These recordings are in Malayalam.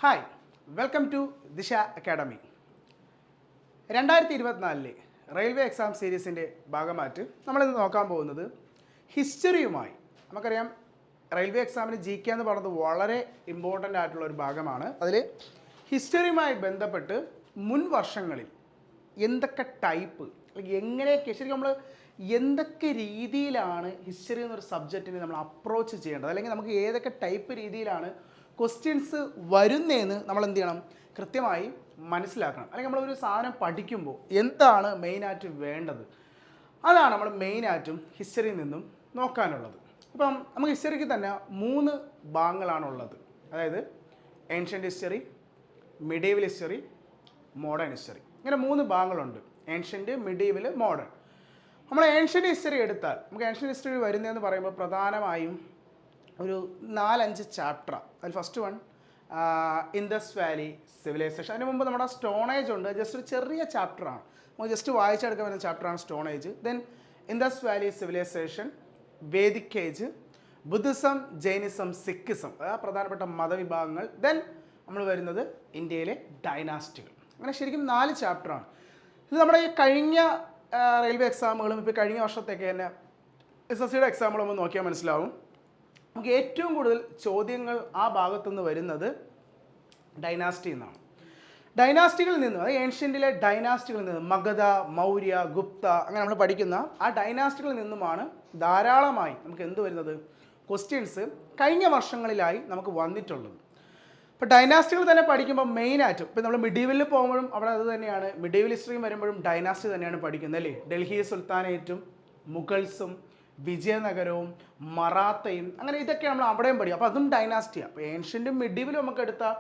ഹായ് വെൽക്കം ടു ദിശ അക്കാഡമി. 2024 റെയിൽവേ എക്സാം സീരീസിൻ്റെ ഭാഗമായിട്ട് നമ്മളിന്ന് നോക്കാൻ പോകുന്നത് ഹിസ്റ്ററിയുമായി. നമുക്കറിയാം റെയിൽവേ എക്സാമിന് ജി കെ എന്ന് പറയുന്നത് വളരെ ഇമ്പോർട്ടൻ്റ് ആയിട്ടുള്ള ഒരു ഭാഗമാണ്. അതിൽ ഹിസ്റ്ററിയുമായി ബന്ധപ്പെട്ട് മുൻ വർഷങ്ങളിൽ എന്തൊക്കെ ടൈപ്പ് അല്ലെങ്കിൽ എങ്ങനെയൊക്കെ ശരിക്കും നമ്മൾ എന്തൊക്കെ രീതിയിലാണ് ഹിസ്റ്ററി എന്നൊരു സബ്ജക്റ്റിനെ നമ്മൾ അപ്രോച്ച് ചെയ്യേണ്ടത്, അല്ലെങ്കിൽ നമുക്ക് ഏതൊക്കെ ടൈപ്പ് രീതിയിലാണ് ക്വസ്റ്റ്യൻസ് വരുന്നതെന്ന് നമ്മൾ എന്ത് ചെയ്യണം, കൃത്യമായി മനസ്സിലാക്കണം. അല്ലെങ്കിൽ നമ്മളൊരു സാധനം പഠിക്കുമ്പോൾ എന്താണ് മെയിനായിട്ട് വേണ്ടത്, അതാണ് നമ്മൾ മെയിനായിട്ടും ഹിസ്റ്ററിയിൽ നിന്നും നോക്കാനുള്ളത്. ഇപ്പം നമുക്ക് ഹിസ്റ്ററിക്ക് തന്നെ 3 ഭാഗങ്ങളാണുള്ളത്. അതായത് ancient history, medieval history, modern history. ഇങ്ങനെ 3 ഭാഗങ്ങളുണ്ട്: ഏൻഷ്യൻ്റ്, മിഡീവൽ, മോഡേൺ. നമ്മൾ ഏൻഷ്യൻ്റ് ഹിസ്റ്ററി എടുത്താൽ നമുക്ക് ഏൻഷ്യൻ്റ് ഹിസ്റ്ററി വരുന്നതെന്ന് പറയുമ്പോൾ പ്രധാനമായും ഒരു 4-5 ചാപ്റ്റർ. അതിൽ first one Indus valley civilization. അതിന് മുമ്പ് നമ്മുടെ സ്റ്റോൺ ഏജ് ഉണ്ട്. ജസ്റ്റ് ഒരു ചെറിയ ചാപ്റ്ററാണ്, നമുക്ക് ജസ്റ്റ് വായിച്ചെടുക്കാൻ പറ്റുന്ന ചാപ്റ്ററാണ് stone age. Then Indus valley civilisation, Vedic age, Buddhism, Jainism, Sikhism, പ്രധാനപ്പെട്ട മതവിഭാഗങ്ങൾ. ദെൻ നമ്മൾ വരുന്നത് ഇന്ത്യയിലെ ഡൈനാസ്റ്റികൾ. അങ്ങനെ ശരിക്കും 4 ചാപ്റ്ററാണ്. ഇത് നമ്മുടെ ഈ കഴിഞ്ഞ റെയിൽവേ എക്സാമുകളും ഇപ്പോൾ കഴിഞ്ഞ വർഷത്തേക്ക് തന്നെ SSCയുടെ എക്സാമുകളും ഒന്ന് നോക്കിയാൽ മനസ്സിലാവും. നമുക്ക് ഏറ്റവും കൂടുതൽ ചോദ്യങ്ങൾ ആ ഭാഗത്തുനിന്ന് വരുന്നത് ഡൈനാസ്റ്റിയിൽ നിന്നാണ്. ഡൈനാസ്റ്റികളിൽ നിന്ന്, അത് ഏൻഷ്യൻറ്റിലെ ഡൈനാസ്റ്റികളിൽ നിന്ന്, മഗധ, മൗര്യ, ഗുപ്ത, അങ്ങനെ നമ്മൾ പഠിക്കുന്ന ആ ഡൈനാസ്റ്റികളിൽ നിന്നുമാണ് ധാരാളമായി നമുക്ക് എന്ത് വരുന്നത്, ക്വസ്റ്റ്യൻസ് കഴിഞ്ഞ വർഷങ്ങളിലായി നമുക്ക് വന്നിട്ടുള്ളത്. ഇപ്പോൾ ഡൈനാസ്റ്റികൾ തന്നെ പഠിക്കുമ്പോൾ മെയിനായിട്ടും ഇപ്പോൾ നമ്മൾ മിഡീവലിൽ പോകുമ്പോഴും അവിടെ അത് തന്നെയാണ്, മിഡീവൽ ഹിസ്റ്ററിയും വരുമ്പോഴും ഡൈനാസ്റ്റി തന്നെയാണ് പഠിക്കുന്നത് അല്ലേ. ഡൽഹി സുൽത്താനേറ്റും മുഗൾസും വിജയനഗരവും മറാത്തയും, അങ്ങനെ ഇതൊക്കെ നമ്മൾ അവിടെയും പഠിക്കും. അപ്പോൾ അതും ഡൈനാസ്റ്റിയാണ്. അപ്പോൾ ഏൻഷ്യൻറ്റും മിഡീവലും നമുക്ക് എടുത്താൽ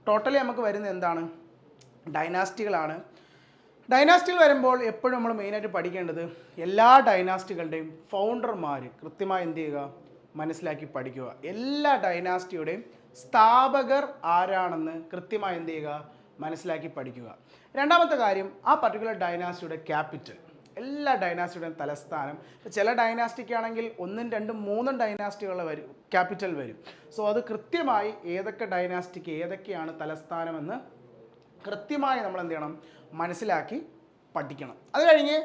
ടോട്ടലി നമുക്ക് വരുന്നത് എന്താണ്, ഡൈനാസ്റ്റികളാണ്. ഡൈനാസ്റ്റികൾ വരുമ്പോൾ എപ്പോഴും നമ്മൾ മെയിനായിട്ട് പഠിക്കേണ്ടത് എല്ലാ ഡൈനാസ്റ്റികളുടെയും ഫൗണ്ടർമാർ കൃത്യമായി എന്ത് ചെയ്യുക, മനസ്സിലാക്കി പഠിക്കുക. എല്ലാ ഡൈനാസ്റ്റിയുടെയും സ്ഥാപകർ ആരാണെന്ന് കൃത്യമായി എന്ത് ചെയ്യുക, മനസ്സിലാക്കി പഠിക്കുക. രണ്ടാമത്തെ കാര്യം, ആ പർട്ടിക്കുലർ ഡൈനാസ്റ്റിയുടെ ക്യാപിറ്റൽ, എല്ലാ ഡൈനാസ്റ്റിയുടെയും തലസ്ഥാനം. ചില ഡൈനാസ്റ്റിക്ക് ആണെങ്കിൽ 1, 2, 3 ഡൈനാസ്റ്റികളുടെ വരും ക്യാപിറ്റൽ വരും. സോ അത് കൃത്യമായി ഏതൊക്കെ ഡൈനാസ്റ്റിക്ക് ഏതൊക്കെയാണ് തലസ്ഥാനമെന്ന് കൃത്യമായി നമ്മൾ എന്ത് ചെയ്യണം, മനസ്സിലാക്കി പഠിക്കണം. അത് കഴിഞ്ഞ്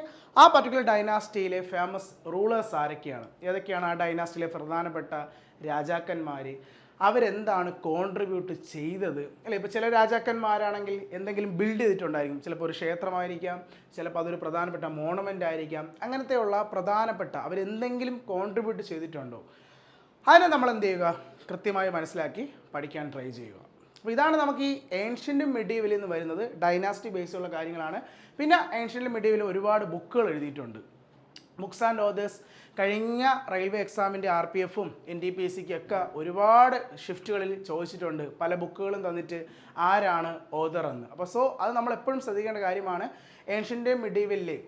ആ പർട്ടിക്കുലർ ഡൈനാസ്റ്റിയിലെ ഫേമസ് റൂളേഴ്സ് ആരൊക്കെയാണ്, ഏതൊക്കെയാണ് ആ ഡൈനാസ്റ്റിയിലെ പ്രധാനപ്പെട്ട രാജാക്കന്മാർ, അവരെന്താണ് കോൺട്രിബ്യൂട്ട് ചെയ്തത് അല്ലേ. ഇപ്പോൾ ചില രാജാക്കന്മാരാണെങ്കിൽ എന്തെങ്കിലും ബിൽഡ് ചെയ്തിട്ടുണ്ടായിരിക്കും, ചിലപ്പോൾ ഒരു ക്ഷേത്രമായിരിക്കാം, ചിലപ്പോൾ അതൊരു പ്രധാനപ്പെട്ട മോണമെൻ്റ് ആയിരിക്കാം. അങ്ങനത്തെയുള്ള പ്രധാനപ്പെട്ട അവരെന്തെങ്കിലും കോൺട്രിബ്യൂട്ട് ചെയ്തിട്ടുണ്ടോ, അതിനെ നമ്മൾ എന്ത് ചെയ്യുക, കൃത്യമായി മനസ്സിലാക്കി പഠിക്കാൻ ട്രൈ ചെയ്യുക. അപ്പോൾ ഇതാണ് നമുക്ക് ഈ ഏൻഷ്യൻ്റും മിഡീവലിൽ നിന്ന് വരുന്നത്. ഡൈനാസ്റ്റി ബേസുള്ള കാര്യങ്ങളാണ്. പിന്നെ ഏൻഷ്യൻ്റും മിഡീവലും ഒരുപാട് ബുക്കുകൾ എഴുതിയിട്ടുണ്ട്. ബുക്സ് ആൻഡ് ഓതേഴ്സ് കഴിഞ്ഞ റെയിൽവേ എക്സാമിൻ്റെ RPFും NTPSCക്കും ഒക്കെ ഒരുപാട് ഷിഫ്റ്റുകളിൽ ചോദിച്ചിട്ടുണ്ട്. പല ബുക്കുകളും തന്നിട്ട് ആരാണ് ഓതർ എന്ന്. അപ്പോൾ അത് നമ്മൾ എപ്പോഴും ശ്രദ്ധിക്കേണ്ട കാര്യമാണ്. ഏൻഷ്യൻ്റ് മിഡീവലിലെ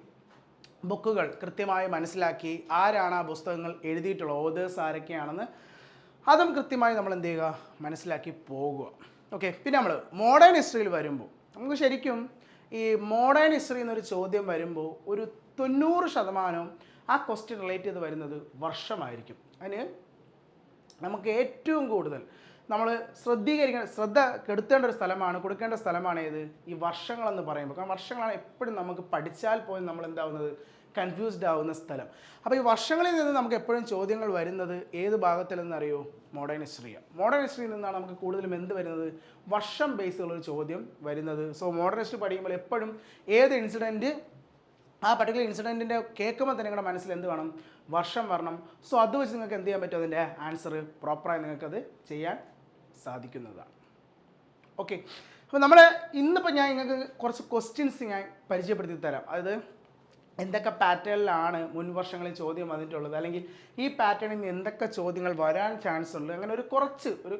ബുക്കുകൾ കൃത്യമായി മനസ്സിലാക്കി ആരാണ് ആ പുസ്തകങ്ങൾ എഴുതിയിട്ടുള്ളത്, ഓതേഴ്സ് ആരൊക്കെയാണെന്ന് അതും കൃത്യമായി നമ്മൾ എന്ത് ചെയ്യുക, മനസ്സിലാക്കി പോകുക. ഓക്കെ. പിന്നെ നമ്മൾ മോഡേൺ ഹിസ്റ്ററിയിൽ വരുമ്പോൾ നമുക്ക് ശരിക്കും ഈ മോഡേൺ ഹിസ്റ്ററി എന്നൊരു ചോദ്യം വരുമ്പോൾ ഒരു 90% ആ ക്വസ്റ്റ്യൻ റിലേറ്റ് ചെയ്ത് വരുന്നത് വർഷമായിരിക്കും. അതിന് നമുക്ക് ഏറ്റവും കൂടുതൽ നമ്മൾ ശ്രദ്ധ കെടുത്തേണ്ട ഒരു സ്ഥലമാണ്, കൊടുക്കേണ്ട സ്ഥലമാണ് ഏത്, ഈ വർഷങ്ങളെന്ന് പറയുമ്പോൾ. കാരണം വർഷങ്ങളാണ് എപ്പോഴും നമുക്ക് പഠിച്ചാൽ പോലും നമ്മൾ എന്താവുന്നത്, കൺഫ്യൂസ്ഡ് ആവുന്ന സ്ഥലം. അപ്പോൾ ഈ വർഷങ്ങളിൽ നിന്ന് നമുക്ക് എപ്പോഴും ചോദ്യങ്ങൾ വരുന്നത് ഏത് ഭാഗത്തിലെന്നറിയോ, മോഡേൺ ഹിസ്റ്ററിയാണ്. മോഡേൺ ഹിസ്റ്ററിയിൽ നിന്നാണ് നമുക്ക് കൂടുതലും എന്ത് വരുന്നത്, വർഷം ബേസുള്ളൊരു ചോദ്യം വരുന്നത്. സോ മോഡേൺ ഹിസ്റ്ററി പഠിക്കുമ്പോൾ എപ്പോഴും ഏത് ഇൻസിഡൻറ്റ്, ആ പർട്ടിക്കുലർ ഇൻസിഡൻറ്റിൻ്റെ കേൾക്കുമ്പോൾ തന്നെ നിങ്ങളുടെ മനസ്സിൽ എന്ത് വേണം, വർഷം വരണം. സോ അത് വെച്ച് നിങ്ങൾക്ക് എന്ത് ചെയ്യാൻ പറ്റും, അതിൻ്റെ ആൻസർ പ്രോപ്പറായി നിങ്ങൾക്കത് ചെയ്യാൻ സാധിക്കുന്നതാണ്. ഓക്കെ. അപ്പോൾ നമ്മൾ ഇന്നിപ്പോൾ ഞാൻ നിങ്ങൾക്ക് കുറച്ച് ക്വസ്റ്റ്യൻസ് ഞാൻ പരിചയപ്പെടുത്തി തരാം. അതായത് എന്തൊക്കെ പാറ്റേണിലാണ് മുൻ വർഷങ്ങളിൽ ചോദ്യം വന്നിട്ടുള്ളത്, അല്ലെങ്കിൽ ഈ പാറ്റേണിൽ നിന്ന് എന്തൊക്കെ ചോദ്യങ്ങൾ വരാൻ ചാൻസ് ഉണ്ട്. അങ്ങനെ ഒരു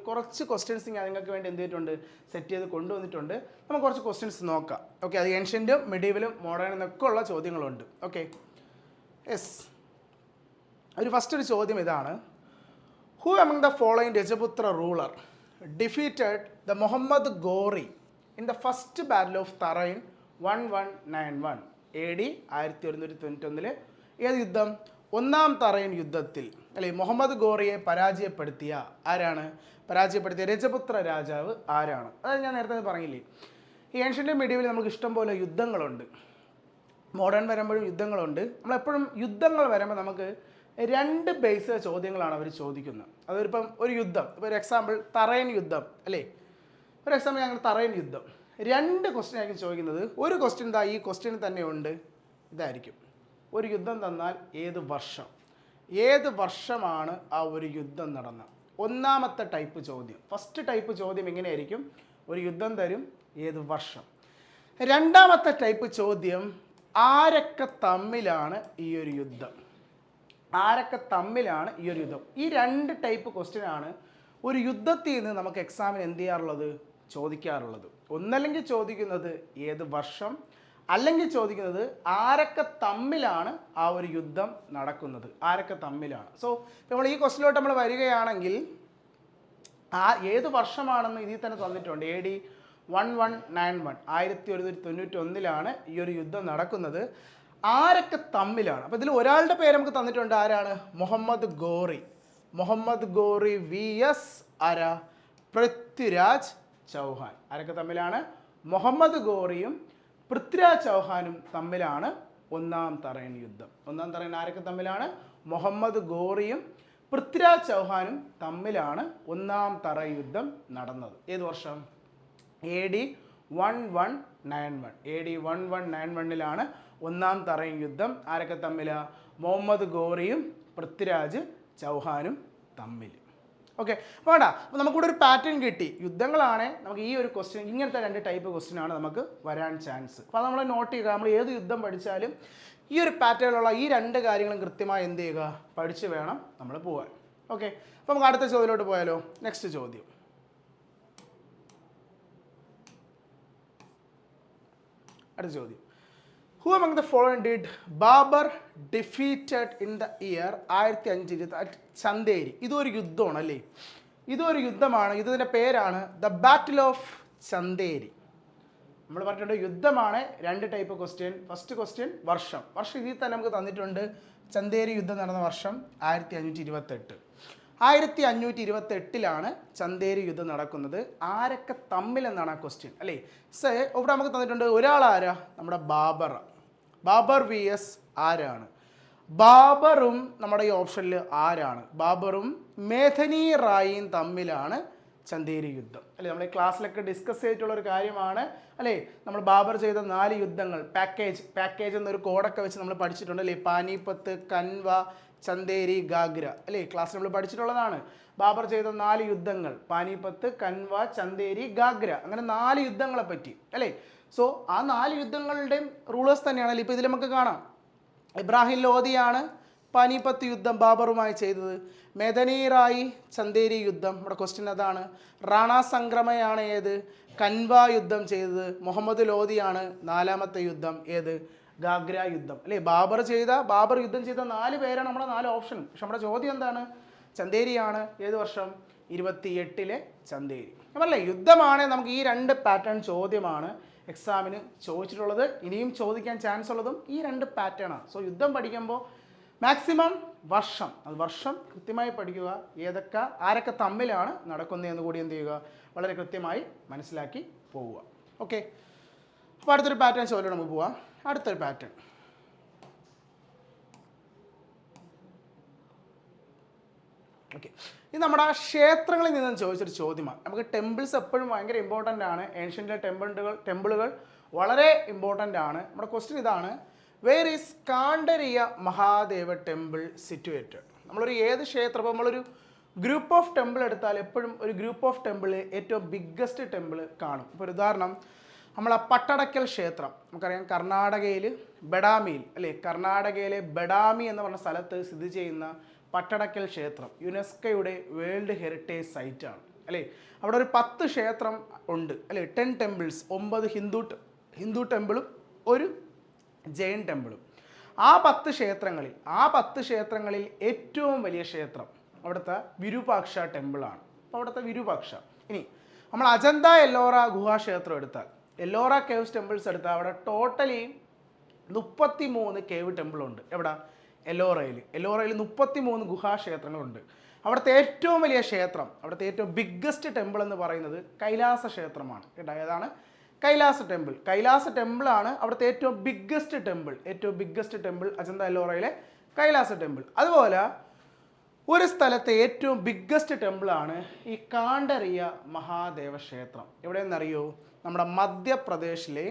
കുറച്ച് ക്വസ്റ്റ്യൻസ് ഞാൻ നിങ്ങൾക്ക് വേണ്ടി എന്ത് ചെയ്തിട്ടുണ്ട്, സെറ്റ് ചെയ്ത് കൊണ്ടുവന്നിട്ടുണ്ട്. നമുക്ക് കുറച്ച് ക്വസ്റ്റ്യൻസ് നോക്കാം. ഓക്കെ. അത് ഏൻഷ്യൻറ്റും മിഡീവലും മോഡേൺ എന്നൊക്കെ ഉള്ള ചോദ്യങ്ങളുണ്ട്. ഓക്കെ. യെസ്. ഫസ്റ്റ് ഒരു ചോദ്യം ഇതാണ്: who among the following Rajput ruler defeated the Muhammad Ghori in the first battle of Tarain 1191 AD 1191? ഏത് യുദ്ധം? 1ാം തറൈൻ യുദ്ധത്തിൽ. അല്ലെ മുഹമ്മദ് ഗോറിയെ പരാജയപ്പെടുത്തിയ രജപുത്ര രാജാവ് ആരാണ്? അത് ഞാൻ നേരത്തെ പറഞ്ഞില്ലേ, ഈ ഏൻഷ്യൻ്റ് മിഡീവൽ നമുക്ക് ഇഷ്ടംപോലെ യുദ്ധങ്ങളുണ്ട്. മോഡേൺ വരുമ്പോഴും യുദ്ധങ്ങളുണ്ട്. നമ്മളെപ്പോഴും യുദ്ധങ്ങൾ വരുമ്പോൾ നമുക്ക് രണ്ട് ബേസ് ചോദ്യങ്ങളാണ് അവർ ചോദിക്കുന്നത്. അതൊരിപ്പം ഒരു യുദ്ധം, ഇപ്പോൾ ഒരു എക്സാമ്പിൾ തറയൻ യുദ്ധം അല്ലേ, ഒരു എക്സാമ്പിൾ ഞങ്ങൾ തറയൻ യുദ്ധം, രണ്ട് ക്വസ്റ്റ്യൻ ആയിരിക്കും ചോദിക്കുന്നത്. ഒരു ക്വസ്റ്റ്യൻ ഈ ക്വസ്റ്റ്യൻ തന്നെ ഉണ്ട്, ഇതായിരിക്കും. ഒരു യുദ്ധം തന്നാൽ ഏത് വർഷമാണ് ആ ഒരു യുദ്ധം നടന്നത്? ഒന്നാമത്തെ ടൈപ്പ് ചോദ്യം. ഫസ്റ്റ് ടൈപ്പ് ചോദ്യം എങ്ങനെയായിരിക്കും? ഒരു യുദ്ധം തരും, ഏത് വർഷം. രണ്ടാമത്തെ ടൈപ്പ് ചോദ്യം, ആരൊക്കെ തമ്മിലാണ് ഈ ഒരു യുദ്ധം? ഈ രണ്ട് ടൈപ്പ് ക്വസ്റ്റ്യനാണ് ഒരു യുദ്ധത്തിൽ നിന്ന് നമുക്ക് എക്സാമിന് എന്ത് ചെയ്യാറുള്ളത്? ചോദിക്കാറുള്ളത്. ഒന്നല്ലെങ്കിൽ ചോദിക്കുന്നത് ഏത് വർഷം, അല്ലെങ്കിൽ ചോദിക്കുന്നത് ആരൊക്കെ തമ്മിലാണ് ആ ഒരു യുദ്ധം നടക്കുന്നത്, ആരൊക്കെ തമ്മിലാണ്. സോ നമ്മൾ ഈ ക്വസ്റ്റ്യനിലോട്ട് നമ്മൾ വരികയാണെങ്കിൽ ഏത് വർഷമാണെന്ന് ഇതിൽ തന്നെ തന്നിട്ടുണ്ട്. AD 1191 1191 ഈ ഒരു യുദ്ധം നടക്കുന്നത്. ആരൊക്കെ തമ്മിലാണ്? അപ്പോൾ ഇതിൽ ഒരാളുടെ പേര് നമുക്ക് തന്നിട്ടുണ്ട്. ആരാണ്? മുഹമ്മദ് ഗോറി VS പൃഥ്വിരാജ് ചൗഹാൻ. ആരൊക്കെ തമ്മിലാണ്? മുഹമ്മദ് ഗോറിയും പൃഥ്വിരാജ് ചൗഹാനും തമ്മിലാണ് ഒന്നാം തറയൻ യുദ്ധം. ഒന്നാം തറയൻ ആരൊക്കെ തമ്മിലാണ്? മുഹമ്മദ് ഗോറിയും പൃഥ്വിരാജ് ചൗഹാനും തമ്മിലാണ് ഒന്നാം തറ യുദ്ധം നടന്നത്. ഏത് വർഷം? AD 1191 ഒന്നാം തറയൻ യുദ്ധം. ആരൊക്കെ തമ്മിലാണ്? മുഹമ്മദ് ഗോറിയും പൃഥ്വിരാജ് ചൗഹാനും തമ്മിൽ. ഓക്കെ, വേണ്ട. അപ്പോൾ നമുക്കിവിടെ ഒരു പാറ്റേൺ കിട്ടി. യുദ്ധങ്ങളാണ് നമുക്ക് ഈ ഒരു ക്വസ്റ്റ്യൻ, ഇങ്ങനത്തെ രണ്ട് ടൈപ്പ് ക്വസ്റ്റ്യൻ ആണ് നമുക്ക് വരാൻ ചാൻസ്. അപ്പോൾ നമ്മൾ നോട്ട് ചെയ്യുക. നമ്മൾ ഏത് യുദ്ധം പഠിച്ചാലും ഈ ഒരു പാറ്റേണിലുള്ള ഈ രണ്ട് കാര്യങ്ങളും കൃത്യമായി എന്ത് ചെയ്യുക? പഠിച്ച് വേണം നമ്മൾ പോകാൻ. ഓക്കെ, അപ്പോൾ നമുക്ക് അടുത്ത ചോദ്യത്തിലോട്ട് പോയാലോ? നെക്സ്റ്റ് ചോദ്യം. അടുത്ത ചോദ്യം, Who among the following did Babur defeated in the year 1520 at Chanderi? ഇതൊരു യുദ്ധമാണ് അല്ലേ, ഇതൊരു യുദ്ധമാണ്. ഇതിൻ്റെ പേരാണ് ദ ബാറ്റിൽ ഓഫ് ചന്ദേരി. നമ്മൾ പറഞ്ഞിട്ടുണ്ട് യുദ്ധമാണ്. രണ്ട് ടൈപ്പ് ക്വസ്റ്റ്യൻ. ഫസ്റ്റ് ക്വസ്റ്റ്യൻ വർഷം ഇതിൽ തന്നെ നമുക്ക് തന്നിട്ടുണ്ട്. ചന്ദേരി യുദ്ധം നടന്ന വർഷം 1528. 1528 ചന്ദേരി യുദ്ധം നടക്കുന്നത്. ആരൊക്കെ തമ്മിലെന്നാണ് ആ ക്വസ്റ്റ്യൻ അല്ലേ. ഇവിടെ നമുക്ക് തന്നിട്ടുണ്ട് ഒരാളാരാ? നമ്മുടെ ബാബർ VS ആരാണ്? ബാബറും നമ്മുടെ ഈ ഓപ്ഷനിൽ ആരാണ്? ബാബറും മേധനി റായിയും തമ്മിലാണ് ചന്ദേരി യുദ്ധം അല്ലേ. നമ്മൾ ഈ ക്ലാസ്സിലൊക്കെ ഡിസ്കസ് ചെയ്തിട്ടുള്ള ഒരു കാര്യമാണ് അല്ലേ. നമ്മൾ ബാബർ ചെയ്ത 4 യുദ്ധങ്ങൾ പാക്കേജ് എന്നൊരു കോഡൊക്കെ വെച്ച് നമ്മൾ പഠിച്ചിട്ടുണ്ട് അല്ലേ. പാനിപ്പത്ത്, കൻവ, ചന്ദേരി, ഗാഗ്ര അല്ലേ. ക്ലാസ്സിൽ നമ്മൾ പഠിച്ചിട്ടുള്ളതാണ്. ബാബർ ചെയ്ത 4 യുദ്ധങ്ങൾ, പാനിപ്പത്ത്, കൻവ, ചന്ദേരി, ഗാഗ്ര, അങ്ങനെ 4 യുദ്ധങ്ങളെ പറ്റി അല്ലേ. സോ ആ 4 യുദ്ധങ്ങളുടെയും റൂളേഴ്സ് തന്നെയാണല്ലോ ഇപ്പോൾ ഇതിൽ നമുക്ക് കാണാം. ഇബ്രാഹിം ലോധിയാണ് പാനിപ്പത്ത് യുദ്ധം ബാബറുമായി ചെയ്തത്. മെദനി റായി ചന്ദേരി യുദ്ധം, നമ്മുടെ ക്വസ്റ്റ്യൻ അതാണ്. റാണ സംക്രമയാണ് ഏത്? കൻവ യുദ്ധം ചെയ്തത്. മുഹമ്മദ് ലോധിയാണ് 4ാമത്തെ യുദ്ധം, ഏത്? ഗാഗ്ര യുദ്ധം അല്ലേ. ബാബർ യുദ്ധം ചെയ്ത 4 പേരാണ് നമ്മുടെ 4 ഓപ്ഷൻ. പക്ഷെ നമ്മുടെ ചോദ്യം എന്താണ്? ചന്ദേരിയാണ്. ഏത് വർഷം? 28 ചന്ദേരി. അല്ലേ, യുദ്ധമാണ്. നമുക്ക് ഈ രണ്ട് പാറ്റേൺ ചോദ്യമാണ് എക്സാമിന് ചോദിച്ചിട്ടുള്ളത്. ഇനിയും ചോദിക്കാൻ ചാൻസ് ഉള്ളതും ഈ രണ്ട് പാറ്റേണാണ്. സോ യുദ്ധം പഠിക്കുമ്പോൾ മാക്സിമം വർഷം കൃത്യമായി പഠിക്കുക. ആരൊക്കെ തമ്മിലാണ് നടക്കുന്നതെന്ന് കൂടി എന്ത് ചെയ്യുക? വളരെ കൃത്യമായി മനസ്സിലാക്കി പോവുക. ഓക്കെ, അപ്പോൾ അടുത്തൊരു പാറ്റേൺ ചോദ്യം നമുക്ക് പോവാം. അടുത്തൊരു പാറ്റേൺ, ഓക്കെ, ഇത് നമ്മുടെ ക്ഷേത്രങ്ങളിൽ നിന്നും ചോദിച്ചൊരു ചോദ്യമാണ്. നമുക്ക് ടെമ്പിൾസ് എപ്പോഴും ഭയങ്കര ഇമ്പോർട്ടൻ്റ് ആണ്. ഏൻഷ്യൻ്റ് ടെമ്പിളുകൾ വളരെ ഇമ്പോർട്ടൻ്റ് ആണ്. നമ്മുടെ ക്വസ്റ്റ്യൻ ഇതാണ്, where is Kandariya Mahadeva temple situated? നമ്മളൊരു ഏത് ക്ഷേത്രം, ഇപ്പോൾ നമ്മളൊരു ഗ്രൂപ്പ് ഓഫ് ടെമ്പിൾ എടുത്താൽ എപ്പോഴും ഒരു ഗ്രൂപ്പ് ഓഫ് ടെമ്പിൾ ഏറ്റവും ബിഗ്ഗസ്റ്റ് ടെമ്പിൾ കാണും. ഇപ്പോൾ ഒരു ഉദാഹരണം, നമ്മളെ പട്ടടക്കൽ ക്ഷേത്രം നമുക്കറിയാം, കർണാടകയിൽ ബഡാമിയിൽ അല്ലേ. കർണാടകയിലെ ബഡാമി എന്ന് പറഞ്ഞ സ്ഥലത്ത് സ്ഥിതി ചെയ്യുന്ന പട്ടടക്കൽ ക്ഷേത്രം യുനെസ്കോയുടെ വേൾഡ് ഹെറിറ്റേജ് സൈറ്റാണ് അല്ലേ. അവിടെ ഒരു 10 ക്ഷേത്രം ഉണ്ട് അല്ലേ. 10 ടെമ്പിൾസ്, 9 ഹിന്ദു ടെമ്പിളും ഒരു ജൈൻ ടെമ്പിളും. ആ 10 ക്ഷേത്രങ്ങളിൽ ഏറ്റവും വലിയ ക്ഷേത്രം അവിടുത്തെ വിരൂപാക്ഷ ടെമ്പിളാണ്. അപ്പോൾ അവിടുത്തെ വിരൂപാക്ഷ. ഇനി നമ്മൾ അജന്ത എല്ലോറ ഗുഹാക്ഷേത്രം എടുത്താൽ, എല്ലോറ കേവ്സ് ടെമ്പിൾസ് എടുത്താൽ അവിടെ ടോട്ടലി 33 കേവ് ടെമ്പിളുണ്ട്. എവിടെ? എല്ലോറയിൽ 33 ഗുഹാക്ഷേത്രങ്ങളുണ്ട്. അവിടുത്തെ ഏറ്റവും വലിയ ക്ഷേത്രം, അവിടുത്തെ ഏറ്റവും ബിഗ്ഗസ്റ്റ് ടെമ്പിൾ എന്ന് പറയുന്നത് കൈലാസ ക്ഷേത്രമാണ് കേട്ടോ. ഏതാണ്? കൈലാസ ടെമ്പിൾ. കൈലാസ ടെമ്പിളാണ് അവിടുത്തെ ഏറ്റവും ബിഗ്ഗസ്റ്റ് ടെമ്പിൾ അജന്ത എല്ലോറയിലെ കൈലാസ ടെമ്പിൾ. അതുപോലെ ഒരു സ്ഥലത്തെ ഏറ്റവും ബിഗ്ഗസ്റ്റ് ടെമ്പിളാണ് ഈ കാണ്ടറിയ മഹാദേവ ക്ഷേത്രം. എവിടെയെന്നറിയോ? നമ്മുടെ മധ്യപ്രദേശിലെ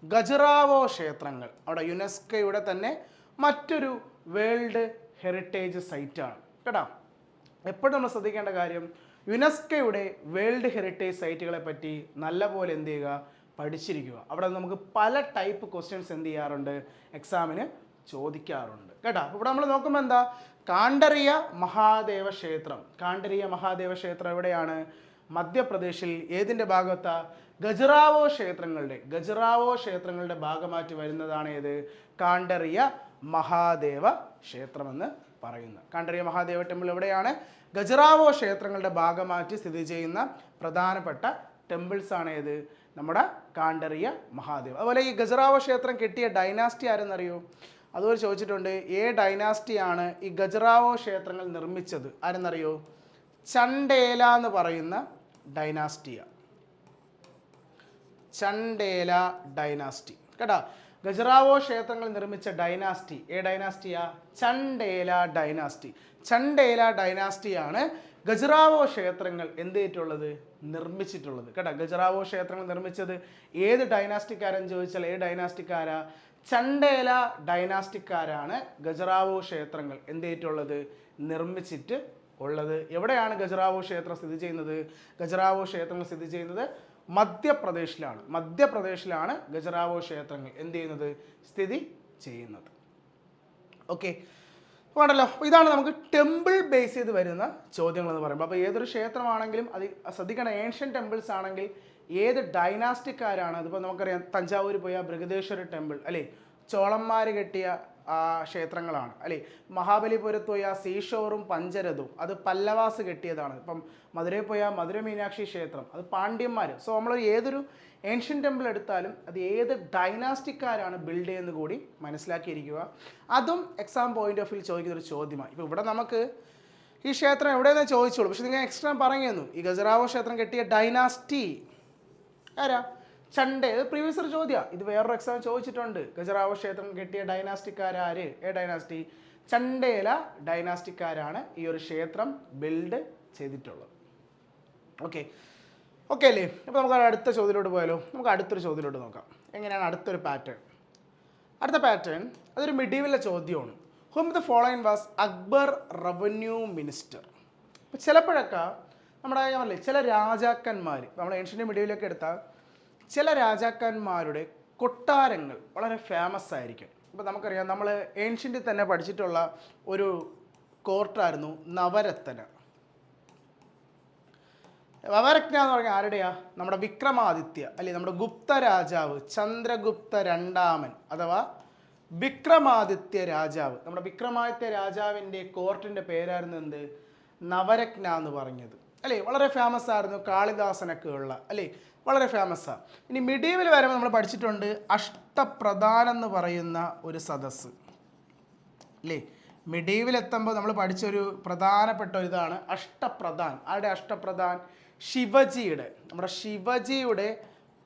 ഖജുറാവോ ക്ഷേത്രങ്ങൾ. അവിടെ യുനെസ്കോയുടെ തന്നെ മറ്റൊരു വേൾഡ് ഹെറിറ്റേജ് സൈറ്റാണ് കേട്ടോ. എപ്പോഴും നമ്മൾ ശ്രദ്ധിക്കേണ്ട കാര്യം, യുനെസ്കോയുടെ വേൾഡ് ഹെറിറ്റേജ് സൈറ്റുകളെ പറ്റി നല്ലപോലെ എന്ത് ചെയ്യുക? പഠിച്ചിരിക്കുക. അവിടെ നമുക്ക് പല ടൈപ്പ് ക്വസ്റ്റ്യൻസ് എന്ത് ചെയ്യാറുണ്ട്? എക്സാമിന് ചോദിക്കാറുണ്ട് കേട്ടോ. ഇവിടെ നമ്മൾ നോക്കുമ്പോൾ എന്താ? കാണ്ടറിയ മഹാദേവ ക്ഷേത്രം. കാണ്ടറിയ മഹാദേവ ക്ഷേത്രം എവിടെയാണ്? മധ്യപ്രദേശിൽ. ഏതിൻ്റെ ഭാഗത്താ? ഖജുറാവോ ക്ഷേത്രങ്ങളുടെ ഭാഗമായിട്ട് വരുന്നതാണ് ഏത്? കാണ്ടറിയ മഹാദേവ ക്ഷേത്രമെന്ന് പറയുന്നത്. കാണ്ടറിയ മഹാദേവ ടെമ്പിൾ എവിടെയാണ്? ഖജുറാവോ ക്ഷേത്രങ്ങളുടെ ഭാഗമായിട്ട് സ്ഥിതി ചെയ്യുന്ന പ്രധാനപ്പെട്ട ടെമ്പിൾസ് ആണ് ഏത്? നമ്മുടെ കാണ്ടറിയ മഹാദേവ. അതുപോലെ ഈ ഖജുറാവോ ക്ഷേത്രം കെട്ടിയ ഡൈനാസ്റ്റി ആരെന്നറിയോ? അതുപോലെ ചോദിച്ചിട്ടുണ്ട്. ഡൈനാസ്റ്റിയാണ് ഈ ഖജുറാവോ ക്ഷേത്രങ്ങൾ നിർമ്മിച്ചത്? ആരെന്നറിയോ? ചണ്ടേല എന്ന് പറയുന്ന ഡൈനാസ്റ്റിയ. ചണ്ടേല ഡൈനാസ്റ്റി കേട്ടോ. ഖജുറാവോ ക്ഷേത്രങ്ങൾ നിർമ്മിച്ച ഡൈനാസ്റ്റി ഡൈനാസ്റ്റിയാ? ചണ്ടേല ഡൈനാസ്റ്റി. ചണ്ടേല ഡൈനാസ്റ്റിയാണ് ഖജുറാവോ ക്ഷേത്രങ്ങൾ എന്ത് ചെയ്തിട്ടുള്ളത്? നിർമ്മിച്ചിട്ടുള്ളത് കേട്ടോ. ഖജുറാവോ ക്ഷേത്രങ്ങൾ നിർമ്മിച്ചത് ഏത് ഡൈനാസ്റ്റിക്കാരെന്ന് ചോദിച്ചാൽ ഡൈനാസ്റ്റിക്കാരാ? ചണ്ടേല ഡൈനാസ്റ്റിക്കാരാണ് ഖജുറാവോ ക്ഷേത്രങ്ങൾ എന്ത് ചെയ്തിട്ടുള്ളത്? നിർമ്മിച്ചിട്ട് ഉള്ളത്. എവിടെയാണ് ഖജുറാവോ ക്ഷേത്രം സ്ഥിതി ചെയ്യുന്നത്? ഖജുറാവോ ക്ഷേത്രങ്ങൾ സ്ഥിതി ചെയ്യുന്നത് മധ്യപ്രദേശിലാണ് ഖജുറാവോ ക്ഷേത്രങ്ങൾ എന്ത് ചെയ്യുന്നത്? സ്ഥിതി ചെയ്യുന്നത്. ഓക്കെ, വേണ്ടല്ലോ. ഇതാണ് നമുക്ക് ടെമ്പിൾ ബേസ് ചെയ്ത് വരുന്ന ചോദ്യങ്ങൾ എന്ന് പറയുമ്പോൾ. അപ്പോൾ ഏതൊരു ക്ഷേത്രമാണെങ്കിലും അത് ശ്രദ്ധിക്കണം. ഏൻഷ്യൻ ടെമ്പിൾസ് ആണെങ്കിൽ ഏത് ഡൈനാസ്റ്റിക്കാരാണ്? അതിപ്പോൾ നമുക്കറിയാം, തഞ്ചാവൂർ പോയ ബൃഹദേശ്വര ടെമ്പിൾ അല്ലേ, ചോളന്മാർ കെട്ടിയ ക്ഷേത്രങ്ങളാണ് അല്ലേ. മഹാബലിപുരത്ത് പോയ സീഷോറും പഞ്ചരഥവും അത് പല്ലവാസ് കെട്ടിയതാണ്. ഇപ്പം മധുരയിൽ പോയ മധുര മീനാക്ഷി ക്ഷേത്രം അത് പാണ്ഡ്യന്മാർ. സോ നമ്മൾ ഏതൊരു ഏൻഷ്യൻ ടെമ്പിൾ എടുത്താലും അത് ഏത് ഡൈനാസ്റ്റിക്കാരാണ് ബിൽഡ് ചെയ്യുന്നത് കൂടി മനസ്സിലാക്കിയിരിക്കുക. അതും എക്സാം പോയിന്റ് ഓഫ് വ്യൂ ചോദിക്കുന്ന ഒരു ചോദ്യമാണ്. ഇപ്പോൾ ഇവിടെ നമുക്ക് ഈ ക്ഷേത്രം എവിടെയെന്ന് ചോദിച്ചോളൂ, പക്ഷെ നിങ്ങൾ എക്സ്ട്രാ പറഞ്ഞു തന്നു. ഈ ഖജുറാവോ ക്ഷേത്രം കെട്ടിയ ഡൈനാസ്റ്റി ആരാ? ചണ്ടേ. ഇത് പ്രീവിയസ് ഒരു ചോദ്യമാണ്. ഇത് വേറൊരു എക്സാം ചോദിച്ചിട്ടുണ്ട്. ഖജുറാവോ ക്ഷേത്രം കെട്ടിയ ഡൈനാസ്റ്റിക്കാരാര്? ഡൈനാസ്റ്റി? ചണ്ടേല ഡൈനാസ്റ്റിക്കാരാണ് ഈ ഒരു ക്ഷേത്രം ബിൽഡ് ചെയ്തിട്ടുള്ളത്. ഓക്കെ അല്ലേ? അപ്പോൾ നമുക്ക് അടുത്ത ചോദ്യത്തിലോട്ട് പോയാലോ. നമുക്ക് അടുത്തൊരു ചോദ്യത്തിലോട്ട് നോക്കാം. എങ്ങനെയാണ് അടുത്തൊരു പാറ്റേൺ? അടുത്ത പാറ്റേൺ അതൊരു മിഡീവലിലെ ചോദ്യമാണ്. Whom the following was Akbar revenue minister. അപ്പോൾ ചിലപ്പോഴൊക്കെ നമ്മുടെ ചില രാജാക്കന്മാർ, നമ്മൾ ഏൻഷ്യൻ്റ് മിഡീവലൊക്കെ എടുത്താൽ ചില രാജാക്കന്മാരുടെ കൊട്ടാരങ്ങൾ വളരെ ഫേമസ് ആയിരിക്കും. ഇപ്പോൾ നമുക്കറിയാം, നമ്മൾ ഏൻഷ്യൻ്റിൽ തന്നെ പഠിച്ചിട്ടുള്ള ഒരു കോർട്ടായിരുന്നു നവരത്ന. നവരത്ന എന്ന് പറഞ്ഞാൽ ആരുടെയാ? നമ്മുടെ വിക്രമാദിത്യ അല്ലെ, നമ്മുടെ ഗുപ്ത രാജാവ് ചന്ദ്രഗുപ്ത രണ്ടാമൻ അഥവാ വിക്രമാദിത്യ രാജാവ്. നമ്മുടെ വിക്രമാദിത്യ രാജാവിൻ്റെ കോർട്ടിൻ്റെ പേരായിരുന്നു എന്ത്? നവരത്ന എന്ന് പറഞ്ഞത് അല്ലേ. വളരെ ഫേമസ് ആയിരുന്നു. കാളിദാസനൊക്കെ ഉള്ള അല്ലേ, വളരെ ഫേമസാണ്. ഇനി മിഡീവൽ വരുമ്പോൾ നമ്മൾ പഠിച്ചിട്ടുണ്ട് അഷ്ടപ്രധാൻ എന്ന് പറയുന്ന ഒരു സദസ്സ് അല്ലേ. മിഡീവൽ എത്തുമ്പോൾ നമ്മൾ പഠിച്ചൊരു പ്രധാനപ്പെട്ട ഒരു ഇതാണ് അഷ്ടപ്രധാൻ. ആരുടെ അഷ്ടപ്രധാൻ? ശിവജിയുടെ. നമ്മുടെ ശിവജിയുടെ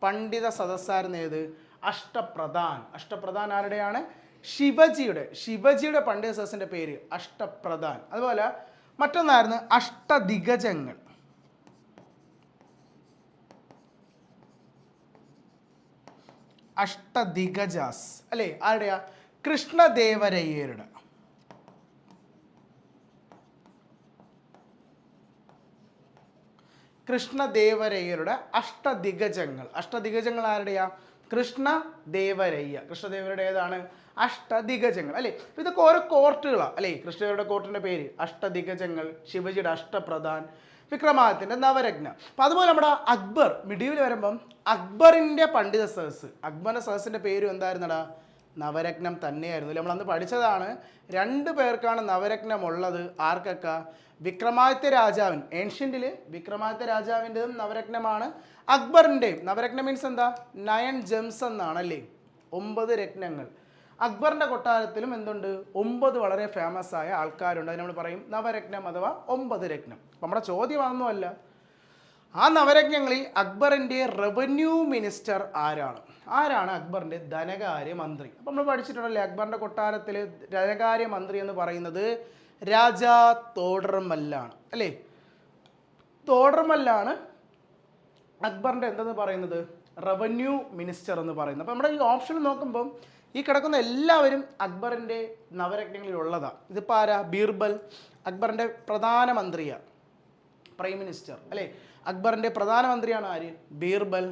പണ്ഡിത സദസ്സായിരുന്നു ഏത്? അഷ്ടപ്രധാൻ. അഷ്ടപ്രധാൻ ആരുടെയാണ്? ശിവജിയുടെ പണ്ഡിത സദസ്സിൻ്റെ പേര് അഷ്ടപ്രധാൻ. അതുപോലെ മറ്റൊന്നായിരുന്നു അഷ്ടദിഗജങ്ങൾ. അഷ്ടദിഗജാസ് അല്ലേ, ആരുടെയാ? കൃഷ്ണദേവരയ്യരുടെ. കൃഷ്ണദേവരയ്യരുടെ അഷ്ടദിഗജങ്ങൾ. അഷ്ടദിഗജങ്ങൾ ആരുടെയാ? കൃഷ്ണദേവരയ്യ. കൃഷ്ണദേവരുടെ ഏതാണ്? അഷ്ടദിഗജങ്ങൾ അല്ലേ. ഇതൊക്കെ ഓരോ കോർട്ടുകളാണ് അല്ലേ. കൃഷ്ണദേവരുടെ കോർട്ടിൻ്റെ പേര് അഷ്ടദിഗജങ്ങൾ, ശിവജിയുടെ അഷ്ടപ്രധാൻ, വിക്രമാദിത്യൻ്റെ നവരത്ന. അപ്പോൾ അതുപോലെ നമ്മുടെ അക്ബർ മിഡീവൽ വരുമ്പം അക്ബറിൻ്റെ പണ്ഡിത സദസ്സ്, അക്ബറിൻ്റെ സദസ്സിൻ്റെ പേരും എന്തായിരുന്നടാ? നവരത്നം തന്നെയായിരുന്നു. നമ്മൾ അന്ന് പഠിച്ചതാണ്. 2 പേർക്കാണ് നവരത്നം ഉള്ളത്. ആർക്കൊക്കെ? വിക്രമാദിത്യ രാജാവിൻ. ഏൻഷ്യൻറ്റിൽ വിക്രമാദിത്യ രാജാവിൻ്റെതും നവരത്നമാണ്, അക്ബറിൻ്റെയും. നവരത്നം മീൻസ് എന്താ? 9 ജെംസ് എന്നാണല്ലേ, 9 രത്നങ്ങൾ. അക്ബറിൻ്റെ കൊട്ടാരത്തിലും എന്തുണ്ട് 9 വളരെ ഫേമസ് ആയ ആൾക്കാരുണ്ട്. അതിന് നമ്മൾ പറയും നവരത്നം അഥവാ 9 രത്നം. അപ്പം നമ്മുടെ ചോദ്യമൊന്നുമല്ല, ആ നവരത്നങ്ങളിൽ അക്ബറിൻ്റെ റവന്യൂ മിനിസ്റ്റർ ആരാണ് അക്ബറിൻ്റെ ധനകാര്യ മന്ത്രി? അപ്പം നമ്മൾ പഠിച്ചിട്ടുണ്ടല്ലേ, അക്ബറിൻ്റെ കൊട്ടാരത്തിൽ ധനകാര്യ മന്ത്രി എന്ന് പറയുന്നത് രാജാ തോഡർമല്ലാണ് അല്ലേ. തോഡർമല്ലാണ് അക്ബറിൻ്റെ എന്തെന്ന് പറയുന്നത് റവന്യൂ മിനിസ്റ്റർ എന്ന് പറയുന്നത്. അപ്പോൾ നമ്മുടെ ഈ ഓപ്ഷൻ നോക്കുമ്പം ഈ കിടക്കുന്ന എല്ലാവരും അക്ബറിൻ്റെ നവരത്നങ്ങളിൽ ഉള്ളതാണ്. ഇതിപ്പോൾ ആരാ? ബീർബൽ അക്ബറിൻ്റെ പ്രധാനമന്ത്രിയാണ്, പ്രൈം മിനിസ്റ്റർ അല്ലേ. അക്ബറിൻ്റെ പ്രധാനമന്ത്രിയാണ് ആര്? ബീർബൽ.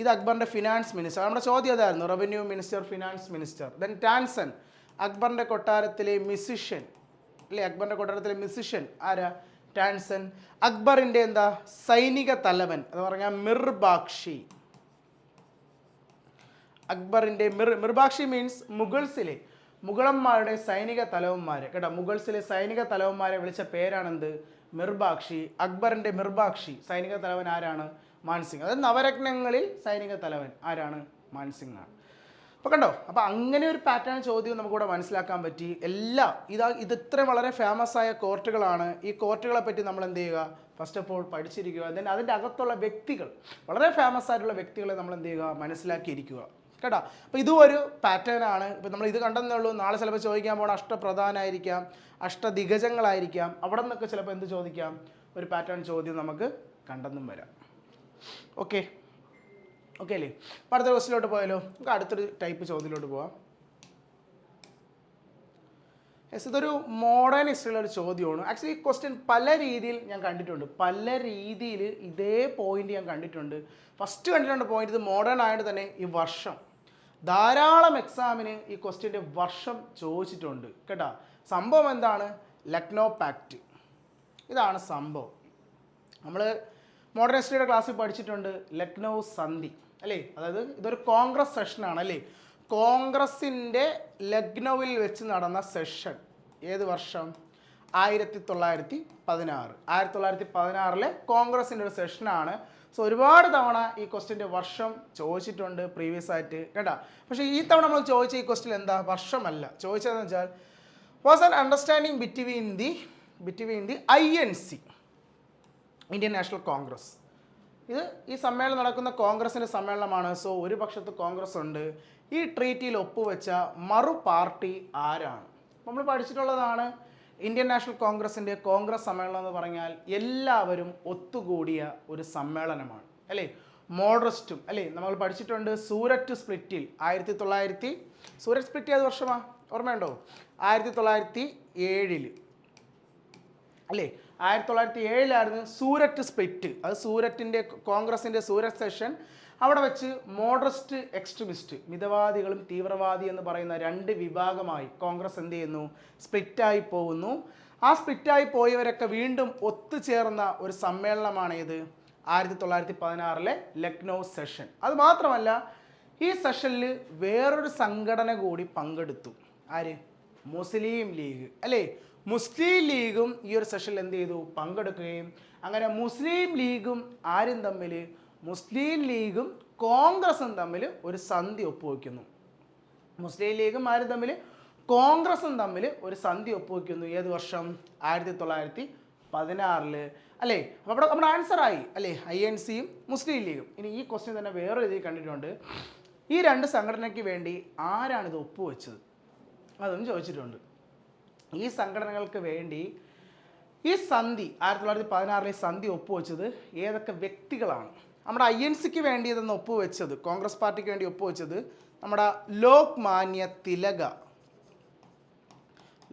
ഇത് അക്ബറിൻ്റെ ഫിനാൻസ് മിനിസ്റ്റർ. നമ്മുടെ ചോദ്യം അതായിരുന്നു, revenue minister, finance minister. Then Tansen അക്ബറിൻ്റെ കൊട്ടാരത്തിലെ മ്യൂസിഷ്യൻ അല്ലേ. അക്ബറിൻ്റെ കൊട്ടാരത്തിലെ മ്യൂസിഷ്യൻ ആരാ? ടാൻസൺ. അക്ബറിൻ്റെ എന്താ സൈനിക തലവൻ എന്ന് പറഞ്ഞാൽ മിർബാക്ഷി. അക്ബറിൻ്റെ മിർബാക്ഷി മീൻസ് മുഗളന്മാരുടെ സൈനിക തലവന്മാരെ കേട്ടോ. മുഗൾസിലെ സൈനിക തലവന്മാരെ വിളിച്ച പേരാണെന്ത്? മിർബാക്ഷി. അക്ബറിൻ്റെ മിർബാക്ഷി. സൈനിക തലവൻ ആരാണ്? മാൻസിംഗ്. അതായത് നവരത്നങ്ങളിൽ സൈനിക തലവൻ ആരാണ്? മാൻസിംഗ് ആണ്. അപ്പോൾ കണ്ടോ, അപ്പോൾ അങ്ങനെ ഒരു പാറ്റേൺ ചോദ്യം നമുക്കിവിടെ മനസ്സിലാക്കാൻ പറ്റി. ഇത് ഇത്രയും വളരെ ഫേമസ് ആയ കോർട്ടുകളാണ്. ഈ കോർട്ടുകളെ പറ്റി നമ്മൾ എന്ത് ചെയ്യുക? ഫസ്റ്റ് ഓഫ് ഓൾ പഠിച്ചിരിക്കുക. ദെൻ അതിൻ്റെ അകത്തുള്ള വ്യക്തികൾ, വളരെ ഫേമസ് ആയിട്ടുള്ള വ്യക്തികളെ നമ്മൾ എന്ത് ചെയ്യുക? മനസ്സിലാക്കിയിരിക്കുക കേട്ടോ. അപ്പോൾ ഇതും ഒരു പാറ്റേൺ ആണ്. ഇപ്പോൾ നമ്മൾ ഇത് കണ്ടെന്നേ ഉള്ളൂ. നാളെ ചിലപ്പോൾ ചോദിക്കാൻ പോകണം അഷ്ടപ്രധാനായിരിക്കാം, അഷ്ടദിഗജങ്ങളായിരിക്കാം. അവിടെ നിന്നൊക്കെ ചിലപ്പോൾ എന്ത് ചോദിക്കാം? ഒരു പാറ്റേൺ ചോദ്യം നമുക്ക് കണ്ടെന്നും വരാം. ഓക്കെ അല്ലേ? അപ്പോൾ അടുത്ത ക്വസ്റ്റിലോട്ട് പോയാലോ? നമുക്ക് അടുത്തൊരു ടൈപ്പ് ചോദ്യത്തിലോട്ട് പോവാം. ഇതൊരു മോഡേൺ ഹിസ്റ്ററിയിലെ ഒരു ചോദ്യമാണ്. ആക്ച്വലി ഈ ക്വസ്റ്റ്യൻ പല രീതിയിൽ ഞാൻ കണ്ടിട്ടുണ്ട്. പല രീതിയിൽ ഇതേ പോയിന്റ് ഞാൻ കണ്ടിട്ടുണ്ട്. ഫസ്റ്റ് കണ്ടിട്ടുണ്ട് പോയിന്റ് ഇത് മോഡേൺ ആയിട്ട് തന്നെ ഈ വർഷം ധാരാളം എക്സാമിന് ഈ ക്വസ്റ്റ്യൻ്റെ വർഷം ചോദിച്ചിട്ടുണ്ട് കേട്ടോ. സംഭവം എന്താണ്? ലക്നോ പാക്റ്റ്. ഇതാണ് സംഭവം. നമ്മൾ മോഡേൺ ഹിസ്റ്ററിയുടെ ക്ലാസ്സിൽ പഠിച്ചിട്ടുണ്ട് ലക്നൗ സന്ധി അല്ലേ. അതായത് ഇതൊരു കോൺഗ്രസ് സെഷനാണ് അല്ലേ. കോൺഗ്രസിൻ്റെ ലക്നൗവിൽ വെച്ച് നടന്ന സെഷൻ ഏത് വർഷം? 1916. 1916 കോൺഗ്രസിൻ്റെ ഒരു സെഷനാണ്. സോ ഒരുപാട് തവണ ഈ ക്വസ്റ്റ്യൻ്റെ വർഷം ചോദിച്ചിട്ടുണ്ട് പ്രീവിയസ് ആയിട്ട് കേട്ടോ. പക്ഷേ ഈ തവണ നമ്മൾ ചോദിച്ച ഈ ക്വസ്റ്റ്യൻ എന്താ? വർഷമല്ല ചോദിച്ചതെന്ന് വെച്ചാൽ was an understanding between the INC, Indian national Congress. ഇത് ഈ സമ്മേളനം നടക്കുന്ന കോൺഗ്രസിൻ്റെ സമ്മേളനമാണ്. സോ ഒരു പക്ഷത്ത് കോൺഗ്രസ് ഉണ്ട്. ഈ ട്രീറ്റിയിൽ ഒപ്പുവെച്ച മറു പാർട്ടി ആരാണ്? നമ്മൾ പഠിച്ചിട്ടുള്ളതാണ് ഇന്ത്യൻ നാഷണൽ കോൺഗ്രസിൻ്റെ കോൺഗ്രസ് സമ്മേളനം എന്ന് പറഞ്ഞാൽ എല്ലാവരും ഒത്തുകൂടിയ ഒരു സമ്മേളനമാണ് അല്ലേ. മോഡറസ്റ്റും അല്ലേ. നമ്മൾ പഠിച്ചിട്ടുണ്ട് സൂററ്റ് സ്പ്ലിറ്റിൽ സൂററ്റ് സ്പ്ലിറ്റ് ഏത് വർഷമാണ് ഓർമ്മയുണ്ടോ? 1907 അല്ലേ. 1907 സൂററ്റ് സ്പ്ലിറ്റ്. അത് സൂററ്റിൻ്റെ കോൺഗ്രസിൻ്റെ സൂററ്റ് സെഷൻ. അവിടെ വെച്ച് മോഡറസ്റ്റ് എക്സ്ട്രീമിസ്റ്റ്, മിതവാദികളും തീവ്രവാദി എന്ന് പറയുന്ന 2 വിഭാഗമായി കോൺഗ്രസ് എന്ത് ചെയ്യുന്നു? സ്പ്ലിറ്റായി പോകുന്നു. ആ സ്പ്ലിറ്റായി പോയവരൊക്കെ വീണ്ടും ഒത്തുചേർന്ന ഒരു സമ്മേളനമാണ് ഇത് 1916 ലക്നൗ സെഷൻ. അത് മാത്രമല്ല ഈ സെഷനിൽ വേറൊരു സംഘടന കൂടി പങ്കെടുത്തു. ആര്? മുസ്ലിം ലീഗ് അല്ലേ. മുസ്ലിം ലീഗും ഈ ഒരു സെഷനിൽ എന്ത് ചെയ്തു? പങ്കെടുക്കുകയും അങ്ങനെ മുസ്ലിം ലീഗും ആരും തമ്മിൽ, മുസ്ലിം ലീഗും കോൺഗ്രസും തമ്മിൽ ഒരു സന്ധി ഒപ്പുവെക്കുന്നു. മുസ്ലിം ലീഗും ആരും തമ്മിൽ, കോൺഗ്രസും തമ്മിൽ ഒരു സന്ധി ഒപ്പുവെക്കുന്നു. ഏത് വർഷം? 1916 അല്ലേ. അപ്പോൾ അവിടെ നമ്മുടെ ആൻസറായി അല്ലേ, INCയും മുസ്ലിം ലീഗും. ഇനി ഈ ക്വസ്റ്റ്യൻ തന്നെ വേറൊരു രീതിയിൽ കണ്ടിട്ടുണ്ട്. ഈ 2 സംഘടനയ്ക്ക് വേണ്ടി ആരാണിത് ഒപ്പുവെച്ചത്? അതും ചോദിച്ചിട്ടുണ്ട്. ഈ സംഘടനകൾക്ക് വേണ്ടി ഈ സന്ധി 1916 സന്ധി ഒപ്പുവെച്ചത് ഏതൊക്കെ വ്യക്തികളാണ്? നമ്മുടെ INCക്ക് വേണ്ടി ഇതെന്ന് ഒപ്പുവെച്ചത്, കോൺഗ്രസ് പാർട്ടിക്ക് വേണ്ടി ഒപ്പുവെച്ചത് നമ്മുടെ ലോക്മാന്യ തിലക.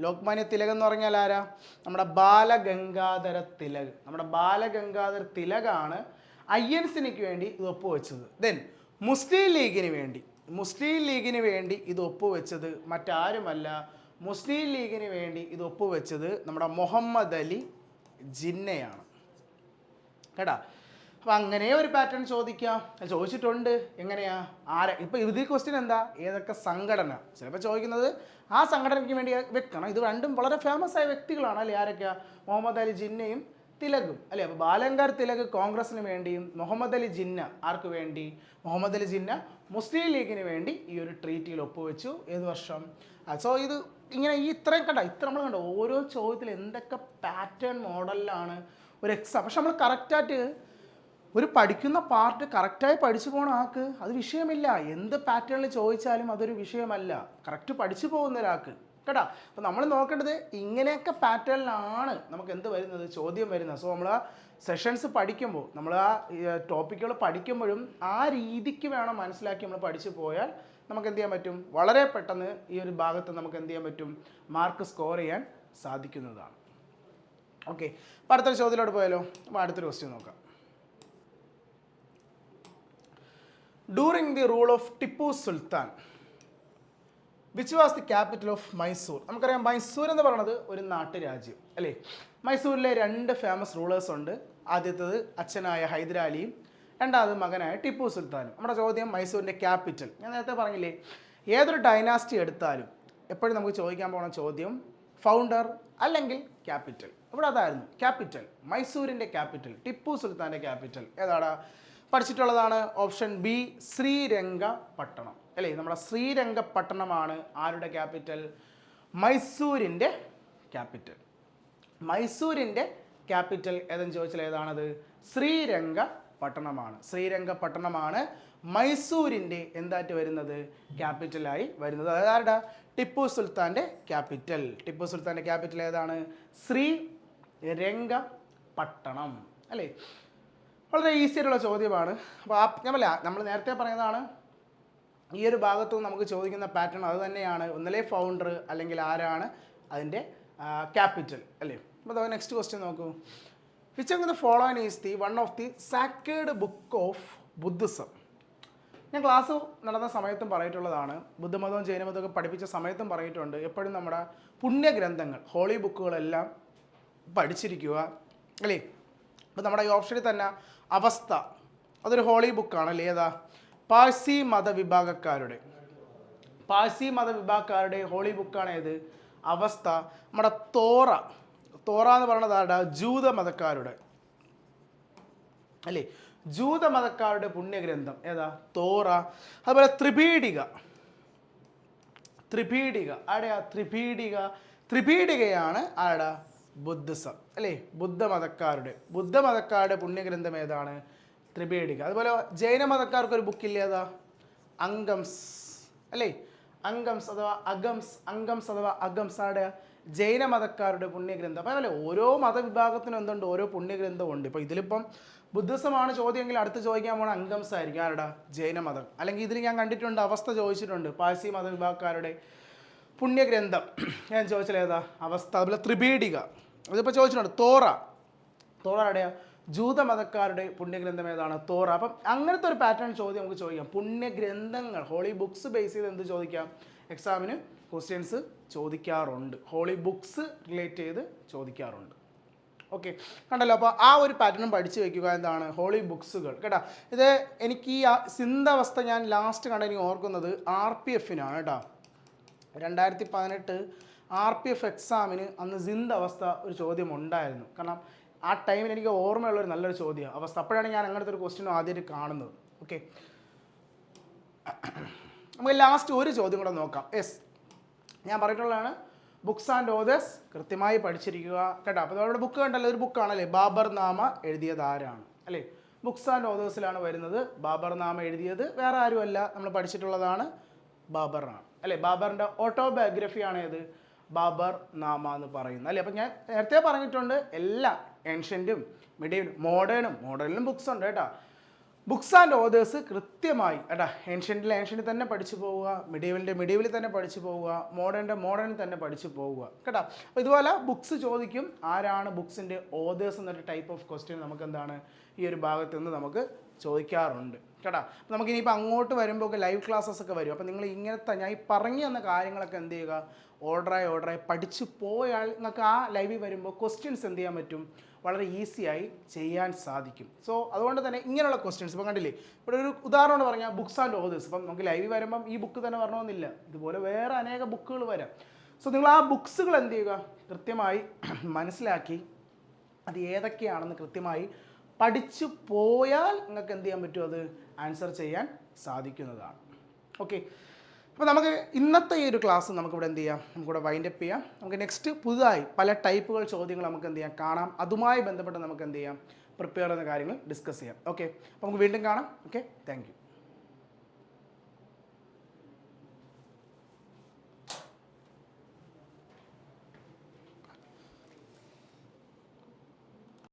ലോക്മാന്യ തിലക് എന്ന് പറഞ്ഞാൽ ആരാ? നമ്മുടെ ബാലഗംഗാധര തിലക്. നമ്മുടെ ബാലഗംഗാധര തിലകാണ് INCക്ക് വേണ്ടി ഇത് ഒപ്പുവെച്ചത്. ദെൻ മുസ്ലിം ലീഗിന് വേണ്ടി ഇത് ഒപ്പുവെച്ചത് മറ്റാരുമല്ല, മുസ്ലിം ലീഗിന് വേണ്ടി ഇത് ഒപ്പുവെച്ചത് നമ്മുടെ മുഹമ്മദ് അലി ജിന്നയാണ് കേട്ടാ. അപ്പം അങ്ങനെ ഒരു പാറ്റേൺ ചോദിച്ചിട്ടുണ്ട്. എങ്ങനെയാ? ഇപ്പം ഇത് ക്വസ്റ്റ്യൻ എന്താ? ഏതൊക്കെ സംഘടന? ചിലപ്പോൾ ചോദിക്കുന്നത് ആ സംഘടനയ്ക്ക് വേണ്ടി വെക്കണം. ഇത് രണ്ടും വളരെ ഫേമസ് ആയ വ്യക്തികളാണ് അല്ലേ. ആരൊക്കെയാ? മുഹമ്മദ് അലി ജിന്നയും തിലകും അല്ലേ. അപ്പോൾ ബാലഗംഗാധർ തിലക് കോൺഗ്രസിന് വേണ്ടിയും മുഹമ്മദ് അലി ജിന്ന ആർക്ക് വേണ്ടി, മുഹമ്മദ് അലി ജിന്ന മുസ്ലിം ലീഗിന് വേണ്ടി ഈ ഒരു ട്രീറ്റിയിൽ ഒപ്പുവെച്ചു. ഏത് വർഷം? സോ ഇത് ഇങ്ങനെ ഈ ഇത്രയും ഇത്ര നമ്മൾ കണ്ടോ ഓരോ ചോദ്യത്തിൽ എന്തൊക്കെ പാറ്റേൺ മോഡലിലാണ് ഒരു എക്സാം. പക്ഷെ നമ്മൾ കറക്റ്റായിട്ട് ഒരു പഠിക്കുന്ന പാർട്ട് കറക്റ്റായി പഠിച്ചു പോകണ ആൾക്ക് അത് വിഷയമില്ല. എന്ത് പാറ്റേണിൽ ചോദിച്ചാലും അതൊരു വിഷയമല്ല, കറക്റ്റ് പഠിച്ചു പോകുന്ന ഒരാൾക്ക് കേട്ടോ. അപ്പോൾ നമ്മൾ നോക്കേണ്ടത് ഇങ്ങനെയൊക്കെ പാറ്റേണിലാണ് നമുക്ക് എന്ത് വരുന്നത്, ചോദ്യം വരുന്നത്. സോ നമ്മൾ ആ സെഷൻസ് പഠിക്കുമ്പോൾ, നമ്മൾ ആ ടോപ്പിക്കുകൾ പഠിക്കുമ്പോഴും ആ രീതിക്ക് വേണം മനസ്സിലാക്കി നമ്മൾ പഠിച്ചു പോയാൽ നമുക്ക് എന്ത് ചെയ്യാൻ പറ്റും, വളരെ പെട്ടെന്ന് ഈ ഒരു ഭാഗത്ത് നമുക്ക് എന്ത് ചെയ്യാൻ പറ്റും, മാർക്ക് സ്കോർ ചെയ്യാൻ സാധിക്കുന്നതാണ്. ഓക്കെ, അപ്പോൾ അടുത്തൊരു ചോദ്യത്തിലോട്ട് പോയാലോ. അപ്പോൾ അടുത്തൊരു ക്വസ്റ്റ്യൻ നോക്കാം. During the rule of Tipu Sultan which was the capital of Mysore? നമുക്കറിയാം മൈസൂർ എന്ന് പറയുന്നത് ഒരു നാട്ടുരാജ്യം അല്ലേ. മൈസൂരിലെ 2 ഫേമസ് റൂളേഴ്സ് ഉണ്ട്. ആദ്യത്തേത് അച്ഛനായ ഹൈദരാലിയും രണ്ടാമത് മകനായ ടിപ്പു സുൽത്താനും. നമ്മുടെ ചോദ്യം മൈസൂരിൻ്റെ ക്യാപിറ്റൽ. ഞാൻ നേരത്തെ പറഞ്ഞില്ലേ, ഏതൊരു ഡൈനാസ്റ്റി എടുത്താലും എപ്പോഴും നമുക്ക് ചോദിക്കാൻ പോകുന്ന ചോദ്യം ഫൗണ്ടർ അല്ലെങ്കിൽ ക്യാപിറ്റൽ. ഇവിടെ അതായിരുന്നു ക്യാപിറ്റൽ. മൈസൂരിൻ്റെ ക്യാപിറ്റൽ, ടിപ്പു സുൽത്താൻ്റെ ക്യാപിറ്റൽ ഏതാണ്? പഠിച്ചിട്ടുള്ളതാണ് ഓപ്ഷൻ ബി, ശ്രീരംഗപട്ടണം അല്ലേ. നമ്മുടെ ശ്രീരംഗപട്ടണമാണ് ആരുടെ ക്യാപിറ്റൽ? മൈസൂരിൻ്റെ ക്യാപിറ്റൽ. മൈസൂരിൻ്റെ ക്യാപിറ്റൽ ഏതെന്ന് ചോദിച്ചാൽ ഏതാണത്? ശ്രീരംഗപട്ടണമാണ്. ശ്രീരംഗപട്ടണമാണ് മൈസൂരിൻ്റെ എന്തായിട്ട് വരുന്നത്, ക്യാപിറ്റലായി വരുന്നത്. അതാരുടെ? ടിപ്പു സുൽത്താൻ്റെ ക്യാപിറ്റൽ. ടിപ്പു സുൽത്താൻ്റെ ക്യാപിറ്റൽ ഏതാണ്? ശ്രീരംഗപട്ടണം അല്ലേ. വളരെ ഈസി ആയിട്ടുള്ള ചോദ്യമാണ്. അപ്പോൾ നമ്മൾ നേരത്തെ പറയുന്നതാണ്, ഈ ഒരു ഭാഗത്തും നമുക്ക് ചോദിക്കുന്ന പാറ്റേൺ അത് തന്നെയാണ്. ഒന്നിലെ ഫൗണ്ടർ അല്ലെങ്കിൽ ആരാണ് അതിൻ്റെ ക്യാപിറ്റൽ അല്ലേ. അപ്പോൾ നെക്സ്റ്റ് ക്വസ്റ്റ്യൻ നോക്കൂ. Which of the following is the one of the sacred book of Buddhism? ഞാൻ ക്ലാസ് നടന്ന സമയത്തും പറഞ്ഞിട്ടുള്ളതാണ്, ബുദ്ധമതവും ജൈനമതവും പഠിപ്പിച്ച സമയത്തും പറഞ്ഞിട്ടുണ്ട്. എപ്പോഴും നമ്മുടെ പുണ്യഗ്രന്ഥങ്ങൾ, ഹോളി ബുക്കുകളെല്ലാം പഠിച്ചിരിക്കുക അല്ലേ. അപ്പോൾ നമ്മുടെ ഈ ഓപ്ഷനിൽ തന്നെ അവസ്ഥ, അതൊരു ഹോളി ബുക്കാണ് അല്ലേ. ഏതാ? പാഴ്സി മതവിഭാഗക്കാരുടെ ഹോളി ബുക്കാണ് ഏത്? അവസ്ഥ. നമ്മുടെ തോറ എന്ന് പറയുന്നത് ആരുടെ? ജൂതമതക്കാരുടെ അല്ലേ. ജൂതമതക്കാരുടെ പുണ്യഗ്രന്ഥം ഏതാ? തോറ. അതുപോലെ ത്രിപീഡിക ആടെയാ? ത്രിപീഡികയാണ് ആടെ? ബുദ്ധിസം അല്ലേ. ബുദ്ധമതക്കാരുടെ പുണ്യഗ്രന്ഥം ഏതാണ്? ത്രിപീഡിക. അതുപോലെ ജൈനമതക്കാർക്കൊരു ബുക്കില്ലേ, ഏതാ? അംഗംസ് അല്ലേ. അംഗംസ് അഥവാ അഗംസ് ആടെ? ജൈനമതക്കാരുടെ പുണ്യഗ്രന്ഥം. അപ്പോൾ അതല്ലേ ഓരോ മതവിഭാഗത്തിനും എന്തുണ്ട്, ഓരോ പുണ്യഗ്രന്ഥമുണ്ട്. ഇപ്പോൾ ഇതിലിപ്പം ബുദ്ധിസമാണ് ചോദ്യമെങ്കിൽ അടുത്ത് ചോദിക്കാൻ പോകണം അംഗംസ് ആയിരിക്കും. ആരുടെ? ജൈനമതം. അല്ലെങ്കിൽ ഇതിൽ ഞാൻ കണ്ടിട്ടുണ്ട് അവസ്ഥ ചോദിച്ചിട്ടുണ്ട്, പാഴ്സി മതവിഭാഗക്കാരുടെ പുണ്യഗ്രന്ഥം ഞാൻ ചോദിച്ചാൽ ഏതാ? അവസ്ഥ. അതുപോലെ ത്രിപീഡിക അതിപ്പോൾ ചോദിച്ചിട്ടുണ്ട്. തോറ ആരുടെയാ? ജൂതമതക്കാരുടെ പുണ്യഗ്രന്ഥം ഏതാണ്? തോറ. അപ്പം അങ്ങനത്തെ ഒരു പാറ്റേൺ ചോദ്യം നമുക്ക് ചോദിക്കാം. പുണ്യഗ്രന്ഥങ്ങൾ, ഹോളി ബുക്സ് ബേസ് ചെയ്ത് എന്ത് ചോദിക്കാം? എക്സാമിന് ക്വസ്റ്റ്യൻസ് ചോദിക്കാറുണ്ട്. ഹോളി ബുക്സ് റിലേറ്റ് ചെയ്ത് ചോദിക്കാറുണ്ട്. ഓക്കെ, കണ്ടല്ലോ. അപ്പോൾ ആ ഒരു പാറ്റേണും പഠിച്ചു വയ്ക്കുക. എന്താണ്? ഹോളി ബുക്സുകൾ കേട്ടോ. ഇത് എനിക്ക് ഈ സിന്ധാവസ്ഥ ഞാൻ ലാസ്റ്റ് കണ്ട എനിക്ക് ഓർക്കുന്നത് RPF-നാണ് കേട്ടോ. 2018 RPF എക്സാമിന് അന്ന് സിന്ത് അവസ്ഥ ഒരു ചോദ്യം ഉണ്ടായിരുന്നു. കാരണം ആ ടൈമിൽ എനിക്ക് ഓർമ്മയുള്ളൊരു നല്ലൊരു ചോദ്യം അവസ്ഥ. അപ്പോഴാണ് ഞാൻ അങ്ങനത്തെ ഒരു ക്വസ്റ്റ്യനും ആദ്യമായിട്ട് കാണുന്നത്. ഓക്കെ, നമുക്ക് ലാസ്റ്റ് ഒരു ചോദ്യം കൂടെ നോക്കാം. ഞാൻ പറഞ്ഞിട്ടുള്ളതാണ് ബുക്സ് ആൻഡ് ഓതേഴ്സ് കൃത്യമായി പഠിച്ചിരിക്കുക കേട്ടോ. അപ്പോൾ നമ്മുടെ ബുക്ക് കണ്ടല്ലോ, ഒരു ബുക്കാണല്ലേ. ബാബർനാമ എഴുതിയത് ആരാണ് അല്ലേ? ബുക്സ് ആൻഡ് ഓതേഴ്സിലാണ് വരുന്നത്. ബാബർനാമ എഴുതിയത് വേറെ ആരുമല്ല, നമ്മൾ പഠിച്ചിട്ടുള്ളതാണ്, ബാബറാണ് അല്ലേ. ബാബറിൻ്റെ ഓട്ടോബയോഗ്രഫിയാണ് ഏത്? ബാബർ നാമ എന്ന് പറയുന്നത് അല്ലേ. അപ്പം ഞാൻ നേരത്തെ പറഞ്ഞിട്ടുണ്ട്, എല്ലാ ഏൻഷ്യൻറ്റും മിഡീവലും മോഡേണിലും ബുക്സ് ഉണ്ട് കേട്ടോ. ബുക്സ് ആൻഡ് ഓതേഴ്സ് കൃത്യമായി കേട്ടോ. ഏൻഷ്യൻറ്റിൽ തന്നെ പഠിച്ചു പോവുക, മിഡീവലിൽ തന്നെ പഠിച്ചു പോവുക, മോഡേണിൽ തന്നെ പഠിച്ചു പോവുക കേട്ടോ. അപ്പോൾ ഇതുപോലെ ബുക്സ് ചോദിക്കും. ആരാണ് ബുക്സിൻ്റെ ഓതേഴ്സ് എന്നൊരു ടൈപ്പ് ഓഫ് ക്വസ്റ്റ്യൻ നമുക്ക് എന്താണ് ഈ ഒരു ഭാഗത്ത് നിന്ന് നമുക്ക് ചോദിക്കാറുണ്ട് കേട്ടോ. അപ്പോൾ നമുക്കിനിയിപ്പോൾ അങ്ങോട്ട് വരുമ്പോൾ ഒക്കെ ലൈവ് ക്ലാസ്സസ് ഒക്കെ വരും. അപ്പോൾ നിങ്ങൾ ഇങ്ങനത്തെ ഞാൻ ഈ പറഞ്ഞു തന്ന കാര്യങ്ങളൊക്കെ എന്ത് ചെയ്യുക, ഓർഡറായി പഠിച്ചു പോയാൽ നിങ്ങൾക്ക് ആ ലൈവിൽ വരുമ്പോൾ ക്വസ്റ്റ്യൻസ് എന്ത് ചെയ്യാൻ പറ്റും, വളരെ ഈസിയായി ചെയ്യാൻ സാധിക്കും. സോ അതുകൊണ്ട് തന്നെ ഇങ്ങനെയുള്ള ക്വസ്റ്റ്യൻസ് ഇപ്പം കണ്ടില്ലേ, ഇവിടെ ഒരു ഉദാഹരണം പറഞ്ഞാൽ ബുക്സ് ആൻഡ് ഓതേഴ്സ്. ഇപ്പം നമുക്ക് ലൈവിൽ വരുമ്പം ഈ ബുക്ക് തന്നെ വരണമെന്നില്ല, ഇതുപോലെ വേറെ അനേക ബുക്കുകൾ വരാം. സോ നിങ്ങൾ ആ ബുക്സുകൾ എന്ത് ചെയ്യുക, കൃത്യമായി മനസ്സിലാക്കി അത് ഏതൊക്കെയാണെന്ന് കൃത്യമായി പഠിച്ചു പോയാൽ നിങ്ങൾക്ക് എന്ത് ചെയ്യാൻ പറ്റും, അത് ആൻസർ ചെയ്യാൻ സാധിക്കുന്നതാണ്. ഓക്കെ, അപ്പോൾ നമുക്ക് ഇന്നത്തെ ഈ ഒരു ക്ലാസ് നമുക്കിവിടെ എന്ത് ചെയ്യാം, നമുക്കിവിടെ വൈൻഡപ്പ് ചെയ്യാം. നമുക്ക് നെക്സ്റ്റ് പുതുതായി പല ടൈപ്പുകൾ ചോദ്യങ്ങൾ നമുക്ക് എന്ത് ചെയ്യാം, കാണാം. അതുമായി ബന്ധപ്പെട്ട് നമുക്ക് എന്ത് ചെയ്യാം, പ്രിപ്പയർ ചെയ്യുന്ന കാര്യങ്ങൾ ഡിസ്കസ് ചെയ്യാം. ഓക്കെ, അപ്പോൾ നമുക്ക് വീണ്ടും കാണാം. Okay, thank you.